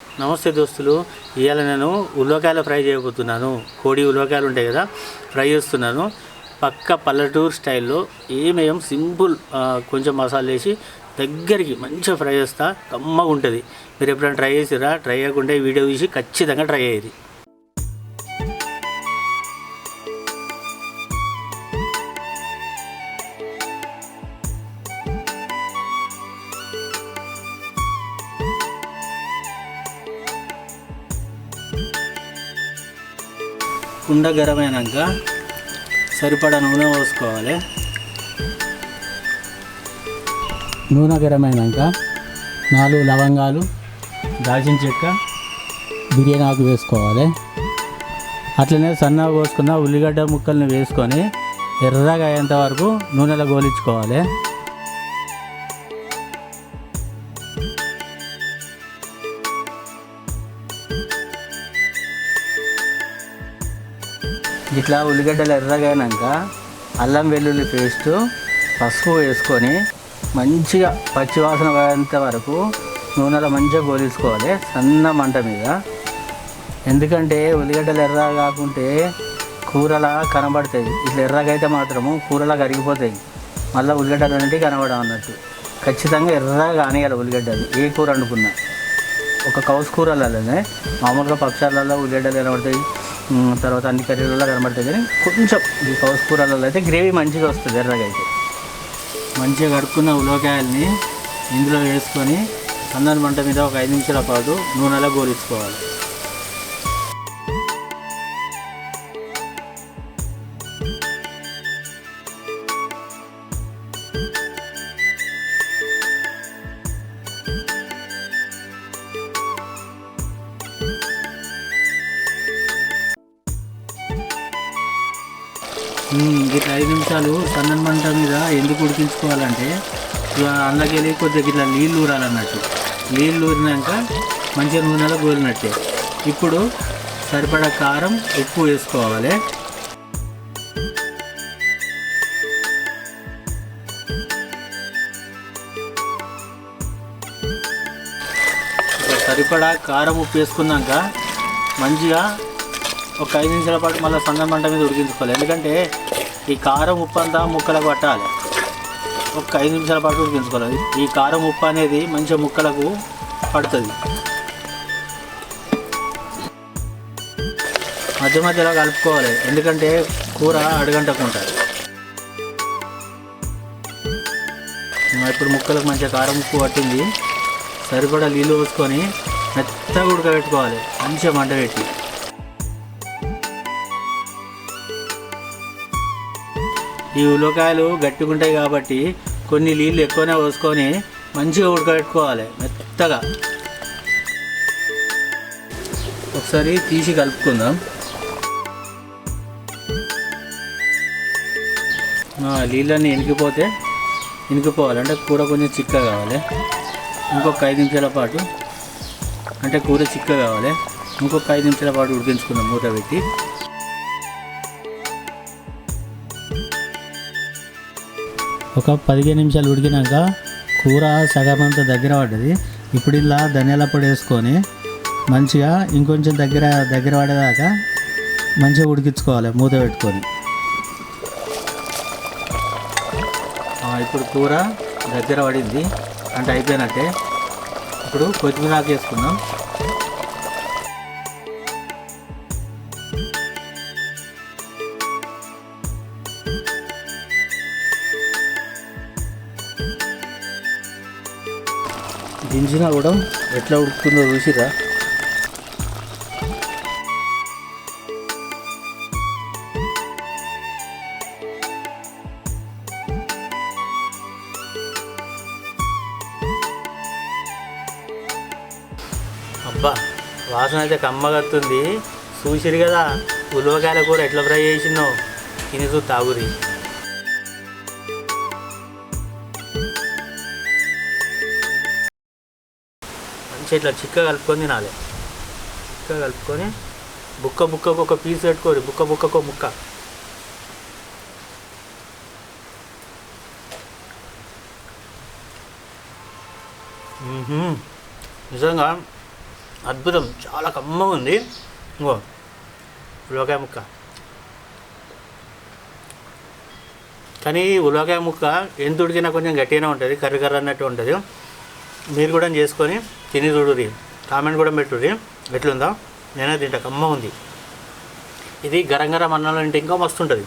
నమస్తే దోస్తులు. ఇవాళ నేను ఉలవకాయలు ఫ్రై చేయబోతున్నాను. కోడి ఉలవకాయలు ఉంటాయి కదా, ఫ్రై చేస్తున్నాను. పక్క పల్లెటూరు స్టైల్లో ఏమేం సింపుల్, కొంచెం మసాలా వేసి దగ్గరికి మంచిగా ఫ్రై చేస్తా. కమ్మగా ఉంటుంది. మీరు ఎప్పుడైనా ట్రై చేసిరా? ట్రై చేయకుంటే వీడియో చూసి ఖచ్చితంగా ట్రై అయ్యేది. కుండ గరమైనాక సరిపడా నూనె పోసుకోవాలి. నూనె గరమైనాక 4 లవంగాలు, దాల్చిన చెక్క, బిర్యానీ ఆకు వేసుకోవాలి. అట్లనే సన్నగా కోసుకున్న ఉల్లిగడ్డ ముక్కల్ని వేసుకొని ఎర్రగా అయ్యేంత వరకు నూనెలో గోలించుకోవాలి. ఇట్లా ఉల్లిగడ్డలు ఎర్రగా అయినాక అల్లం వెల్లుల్లి పేస్టు, పసుపు వేసుకొని మంచిగా పచ్చివాసన పోయేంత వరకు నూనెలో మంచిగా గోలించుకోవాలి సన్న మంట మీద. ఎందుకంటే ఉల్లిగడ్డలు ఎర్రగా కాకుంటే కూరలా కనబడతాయి. ఇట్లా ఎర్రగా అయితే మాత్రము కూరలా కరిగిపోతాయి. మళ్ళీ ఉల్లిగడ్డలు అనేవి కనబడవు అన్నట్టు. ఖచ్చితంగా ఎర్రగా కానియాలి ఉల్లిగడ్డలు ఏ కూర వండుకున్నా. ఒక కౌసు కూరలలోనే మామూలుగా పక్షాలలో ఉల్లిగడ్డలు కనబడతాయి, తర్వాత అన్ని కర్రీలలో కనబడతాయి. కానీ కొంచెం ఈ కౌసు కూరలలో అయితే గ్రేవీ మంచిగా వస్తుంది. ఎర్రగా అయితే మంచిగా కడుక్కున్న ఉలవకాయల్ని ఇందులో వేసుకొని సన్నని మంట మీద ఒక 5 నిమిషాల పాటు నూనెలో గోలించుకోవాలి. ఇట్లా 5 నిమిషాలు సన్నని మంట మీద ఎందుకు ఉడికించుకోవాలంటే అందులోకి కొద్దిగా ఇట్లా నీళ్ళు ఊరాలన్నట్టు. నీళ్ళు ఊరినాక మంచిగా నూనెలో గోలినట్టే. ఇప్పుడు సరిపడా కారం, ఉప్పు వేసుకోవాలి. సరిపడా కారం, ఉప్పు వేసుకున్నాక మంచిగా ఒక 5 నిమిషాల పాటు మళ్ళీ సన్న మంట మీద ఉడికించుకోవాలి. ఎందుకంటే ఈ కారం, ఉప్పు అంతా ముక్కలకు పట్టాలి. ఒక 5 నిమిషాల పాటు ఉడికించుకోవాలి. ఈ కారం, ఉప్పు అనేది మంచిగా ముక్కలకు పడుతుంది. మధ్య మధ్యలో కలుపుకోవాలి, ఎందుకంటే కూర అడుగంటకుంటుంది. ఇప్పుడు ముక్కలకు మంచిగా కారం, ఉప్పు పట్టింది. సరిపడా నీళ్ళు పోసుకొని మెత్తగా ఉడకబెట్టుకోవాలి మంచిగా మంట పెట్టి. ఈ ఉలవకాయలు గట్టిగా ఉంటాయి కాబట్టి కొన్ని నీళ్ళు ఎక్కువనే పోసుకొని మంచిగా ఉడకబెట్టుకోవాలి మెత్తగా. ఒకసారి తీసి కలుపుకుందాం. నీళ్ళన్నీ ఇనికిపోవాలి, అంటే కూర కొంచెం చిక్కగా కావాలి. ఇంకొక 5 నిమిషాల పాటు, అంటే కూర చిక్కగా కావాలి. ఇంకొక 5 నిమిషాల పాటు ఉడికించుకుందాం మూత పెట్టి. ఒక 15 నిమిషాలు ఉడికినాక కూర సగం అంతా దగ్గర పడ్డది. ఇప్పుడు ఇలా ధనియాల పొడి వేసుకొని మంచిగా ఇంకొంచెం దగ్గర పడేదాకా మంచిగా ఉడికించుకోవాలి మూత పెట్టుకొని. ఇప్పుడు కూర దగ్గర పడింది అంటే అయిపోయినట్టే. ఇప్పుడు కొత్తిమీర ఆకు వేసుకుందాం. దించినా కూడా ఎట్లా ఉడుకుతుందో చూసిరా? అబ్బా, వాసన అయితే కమ్మగత్తుంది. చూసిరు కదా ఉలవకాయల కూర ఎట్లా ఫ్రై చేసిందో. తినేసు తాగురి. ఇట్లా చిక్కగా కలుపుకొని తినాలి. చిక్కగా కలుపుకొని బుక్కకు ఒక పీస్ పెట్టుకోరు, బుక్కకు ముక్క. నిజంగా అద్భుతం, చాలా కమ్మగా ఉంది. ఇంకో ఉలవకాయ ముక్క, కానీ ఉలవకాయ ముక్క ఎంత ఉడికినా కొంచెం గట్టిగానే ఉంటుంది, కర్రీ కర్రీ అన్నట్టు ఉంటుంది. మీరు కూడా చేసుకొని తిని చూడుర్రి, కామెంట్ కూడా పెట్టుర్రి ఎట్లుందో. నేనే తింటా, కమ్మగా ఉంది. ఇది గరం గరం అన్నంలో తింటే ఇంకా మస్తు ఉంటుంది.